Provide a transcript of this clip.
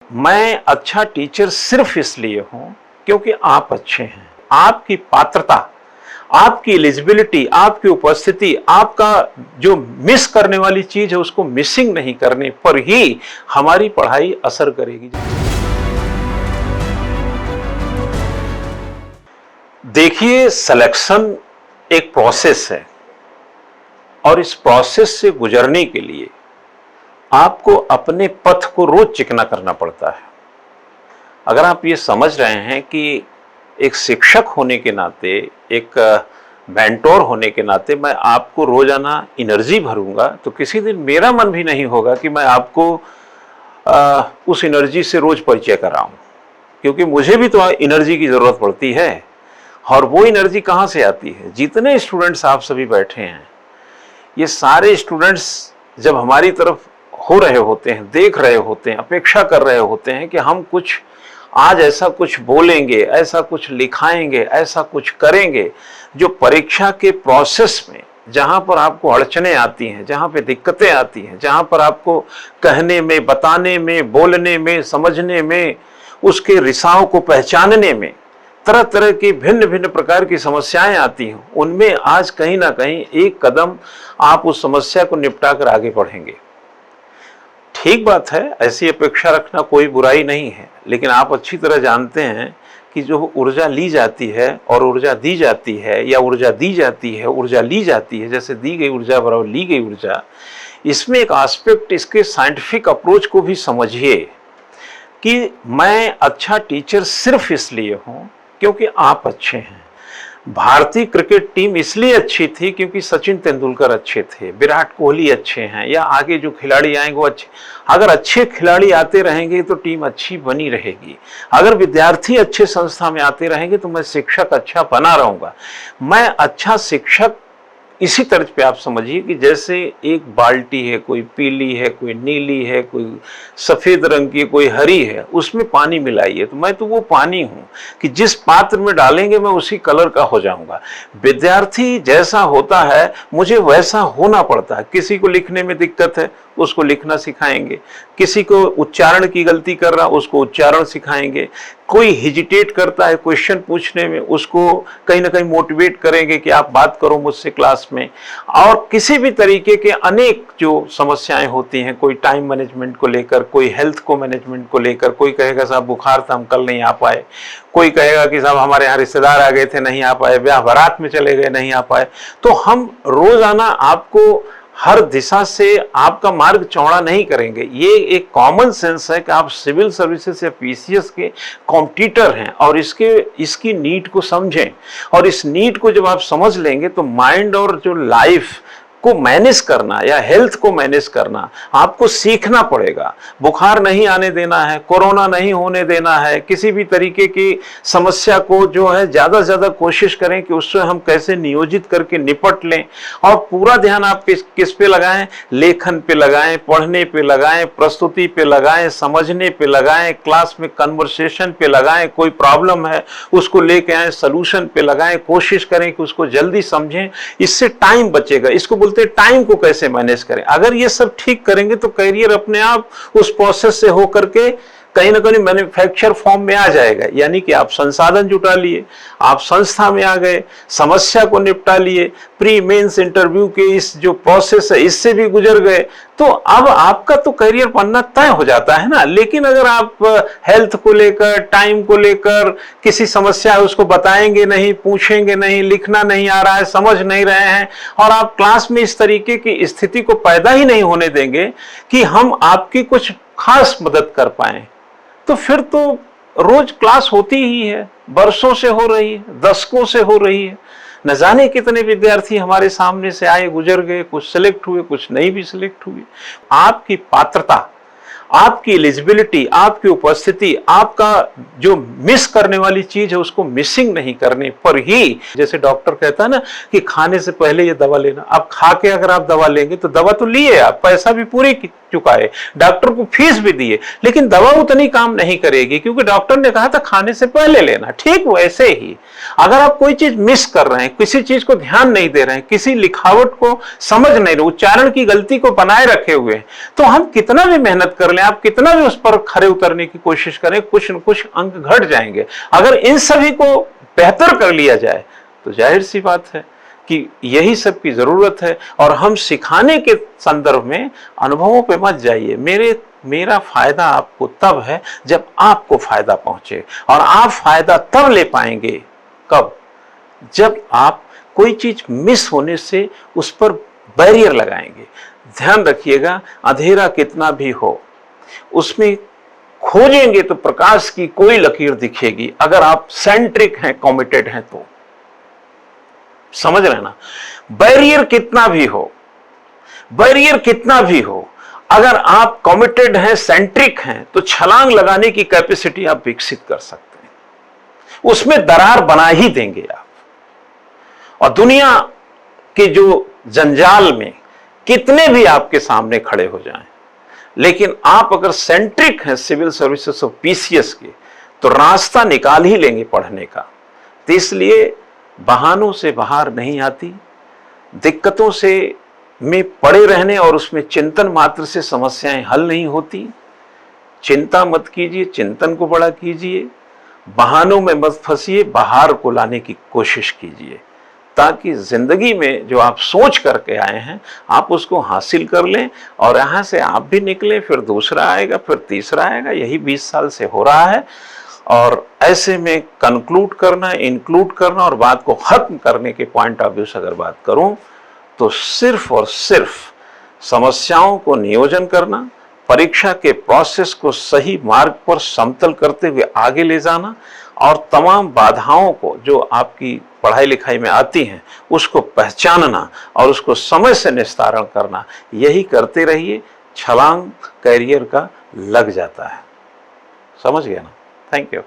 मैं अच्छा टीचर सिर्फ इसलिए हूं क्योंकि आप अच्छे हैं। आपकी पात्रता, आपकी एलिजिबिलिटी, आपकी उपस्थिति, आपका जो मिस करने वाली चीज है उसको मिसिंग नहीं करने पर ही हमारी पढ़ाई असर करेगी। देखिए, सिलेक्शन एक प्रोसेस है और इस प्रोसेस से गुजरने के लिए आपको अपने पथ को रोज चिकना करना पड़ता है। अगर आप ये समझ रहे हैं कि एक शिक्षक होने के नाते, एक मेंटोर होने के नाते मैं आपको रोजाना एनर्जी भरूंगा, तो किसी दिन मेरा मन भी नहीं होगा कि मैं आपको उस एनर्जी से रोज परिचय कराऊं, क्योंकि मुझे भी तो एनर्जी की जरूरत पड़ती है। और वो एनर्जी कहाँ से आती है? जितने स्टूडेंट्स आप सभी बैठे हैं, ये सारे स्टूडेंट्स जब हमारी तरफ हो रहे होते हैं, देख रहे होते हैं, अपेक्षा कर रहे होते हैं कि हम कुछ आज ऐसा कुछ बोलेंगे, ऐसा कुछ लिखाएंगे, ऐसा कुछ करेंगे जो परीक्षा के प्रोसेस में जहां पर आपको अड़चने आती हैं, जहां पे दिक्कतें आती हैं, जहां पर आपको कहने में, बताने में, बोलने में, समझने में, उसके रिसाव को पहचानने में तरह तरह की भिन्न भिन्न प्रकार की समस्याएं आती हैं, उनमें आज कहीं ना कहीं एक कदम आप उस समस्या को निपटा कर आगे बढ़ेंगे। ठीक बात है, ऐसी अपेक्षा रखना कोई बुराई नहीं है, लेकिन आप अच्छी तरह जानते हैं कि जो ऊर्जा ली जाती है और ऊर्जा दी जाती है, या ऊर्जा दी जाती है, ऊर्जा ली जाती है, जैसे दी गई ऊर्जा बराबर ली गई ऊर्जा, इसमें एक एस्पेक्ट, इसके साइंटिफिक अप्रोच को भी समझिए कि मैं अच्छा टीचर सिर्फ इसलिए हूं क्योंकि आप अच्छे हैं। भारतीय क्रिकेट टीम इसलिए अच्छी थी क्योंकि सचिन तेंदुलकर अच्छे थे, विराट कोहली अच्छे हैं, या आगे जो खिलाड़ी आएंगे वो अच्छे। अगर अच्छे खिलाड़ी आते रहेंगे तो टीम अच्छी बनी रहेगी। अगर विद्यार्थी अच्छे संस्था में आते रहेंगे तो मैं शिक्षक अच्छा बना रहूंगा। मैं अच्छा शिक्षक इसी तर्ज पे आप समझिए कि जैसे एक बाल्टी है, कोई पीली है, कोई नीली है, कोई सफेद रंग की, कोई हरी है, उसमें पानी मिलाइए, तो मैं तो वो पानी हूं कि जिस पात्र में डालेंगे मैं उसी कलर का हो जाऊंगा। विद्यार्थी जैसा होता है मुझे वैसा होना पड़ता है। किसी को लिखने में दिक्कत है, उसको लिखना सिखाएंगे। किसी को उच्चारण की गलती कर रहा, उसको उच्चारण सिखाएंगे। कोई हेजिटेट करता है क्वेश्चन पूछने में, उसको कहीं ना कहीं मोटिवेट करेंगे कि आप बात करो मुझसे क्लास में। और किसी भी तरीके के अनेक जो समस्याएं होती हैं, कोई टाइम मैनेजमेंट को लेकर, कोई हेल्थ को मैनेजमेंट को लेकर, कोई कहेगा साहब बुखार था हम कल नहीं आ पाए, कोई कहेगा कि साहब हमारे यहाँ रिश्तेदार आ गए थे नहीं आ पाए, ब्याह बारात में चले गए नहीं आ पाए। तो हम रोजाना आपको हर दिशा से आपका मार्ग चौड़ा नहीं करेंगे। ये एक कॉमन सेंस है कि आप सिविल सर्विसेज या पीसीएस के कॉम्पिटिटर हैं और इसकी नीड को समझें। और इस नीड को जब आप समझ लेंगे तो माइंड और जो लाइफ को मैनेज करना या हेल्थ को मैनेज करना आपको सीखना पड़ेगा। बुखार नहीं आने देना है, कोरोना नहीं होने देना है, किसी भी तरीके की समस्या को जो है ज्यादा से ज्यादा कोशिश करें कि उससे हम कैसे नियोजित करके निपट लें। और पूरा ध्यान आप किस पे लगाएं? लेखन पे लगाएं, पढ़ने पे लगाएं, प्रस्तुति पे लगाएं, समझने पे लगाएं, क्लास में कन्वर्सेशन पे लगाएं। कोई प्रॉब्लम है उसको लेके आए, सोल्यूशन पे लगाएं, कोशिश करें कि उसको जल्दी समझें। इससे टाइम बचेगा। इसको टाइम को कैसे मैनेज करें, अगर ये सब ठीक करेंगे तो करियर अपने आप उस प्रोसेस से होकर के कहीं ना कहीं मैन्युफैक्चर फॉर्म में आ जाएगा। यानी कि आप संसाधन जुटा लिए, आप संस्था में आ गए, समस्या को निपटा लिए, प्री मेंस इंटरव्यू के इस जो प्रोसेस है इससे भी गुजर गए, तो अब आपका तो करियर बनना तय हो जाता है ना। लेकिन अगर आप हेल्थ को लेकर, टाइम को लेकर किसी समस्या है उसको बताएंगे नहीं, पूछेंगे नहीं, लिखना नहीं आ रहा है, समझ नहीं रहे हैं, और आप क्लास में इस तरीके की स्थिति को पैदा ही नहीं होने देंगे कि हम आपकी कुछ खास मदद कर पाए, तो फिर तो रोज क्लास होती ही है, बरसों से हो रही है, दशकों से हो रही है। न जाने कितने विद्यार्थी हमारे सामने से आए, गुजर गए, कुछ सिलेक्ट हुए, कुछ नहीं भी सिलेक्ट हुए। आपकी पात्रता, आपकी एलिजिबिलिटी, आपकी उपस्थिति, आपका जो मिस करने वाली चीज है उसको मिसिंग नहीं करने पर ही, जैसे डॉक्टर कहता है ना कि खाने से पहले ये दवा लेना, अब खा के अगर आप दवा लेंगे तो दवा तो लिए आप, पैसा भी पूरी चुकाए, डॉक्टर को फीस भी दिए, लेकिन दवा उतनी काम नहीं करेगी क्योंकि डॉक्टर ने कहा था खाने से पहले लेना। ठीक वैसे ही अगर आप कोई चीज मिस कर रहे हैं, किसी चीज को ध्यान नहीं दे रहे हैं, किसी लिखावट को समझ नहीं रहे, उच्चारण की गलती को बनाए रखे हुए हैं, तो हम कितना भी मेहनत कर लें, आप कितना भी उस पर खरे उतरने की कोशिश करें, कुछ न कुछ अंक घट जाएंगे। अगर इन सभी को बेहतर कर लिया जाए तो जाहिर सी बात है कि यही सब की जरूरत है। और हम सिखाने के संदर्भ में अनुभवों पे मत जाइए। मेरा फायदा आपको तब है जब आपको फायदा पहुंचे, और आप फायदा तब ले पाएंगे कब? जब आप कोई चीज मिस होने से उस पर बैरियर लगाएंगे। ध्यान रखिएगा, अंधेरा कितना भी हो उसमें खोजेंगे तो प्रकाश की कोई लकीर दिखेगी, अगर आप सेंट्रिक हैं, कमिटेड हैं तो। समझ रहे ना? बैरियर कितना भी हो, बैरियर कितना भी हो, अगर आप कमिटेड हैं, सेंट्रिक हैं, तो छलांग लगाने की कैपेसिटी आप विकसित कर सकते हैं, उसमें दरार बना ही देंगे आप। और दुनिया के जो जंजाल में कितने भी आपके सामने खड़े हो जाएं, लेकिन आप अगर सेंट्रिक हैं सिविल सर्विसेज ऑफ पीसीएस के, तो रास्ता निकाल ही लेंगे पढ़ने का। तो इसलिए बहानों से बाहर नहीं आती, दिक्कतों से में पड़े रहने और उसमें चिंतन मात्र से समस्याएं हल नहीं होती। चिंता मत कीजिए, चिंतन को बड़ा कीजिए, बहानों में मत फंसिए, बाहर को लाने की कोशिश कीजिए, ताकि जिंदगी में जो आप सोच करके आए हैं आप उसको हासिल कर लें, और यहां से आप भी निकलें, फिर दूसरा आएगा, फिर तीसरा आएगा। यही 20 साल से हो रहा है। और ऐसे में कंक्लूड करना, इंक्लूड करना और बात को खत्म करने के पॉइंट ऑफ व्यू से अगर बात करूं, तो सिर्फ और सिर्फ समस्याओं को नियोजन करना, परीक्षा के प्रोसेस को सही मार्ग पर समतल करते हुए आगे ले जाना, और तमाम बाधाओं को जो आपकी पढ़ाई लिखाई में आती हैं उसको पहचानना और उसको समय से निस्तारण करना, यही करते रहिए। छलांग कैरियर का लग जाता है। समझ गया ना? Thank you.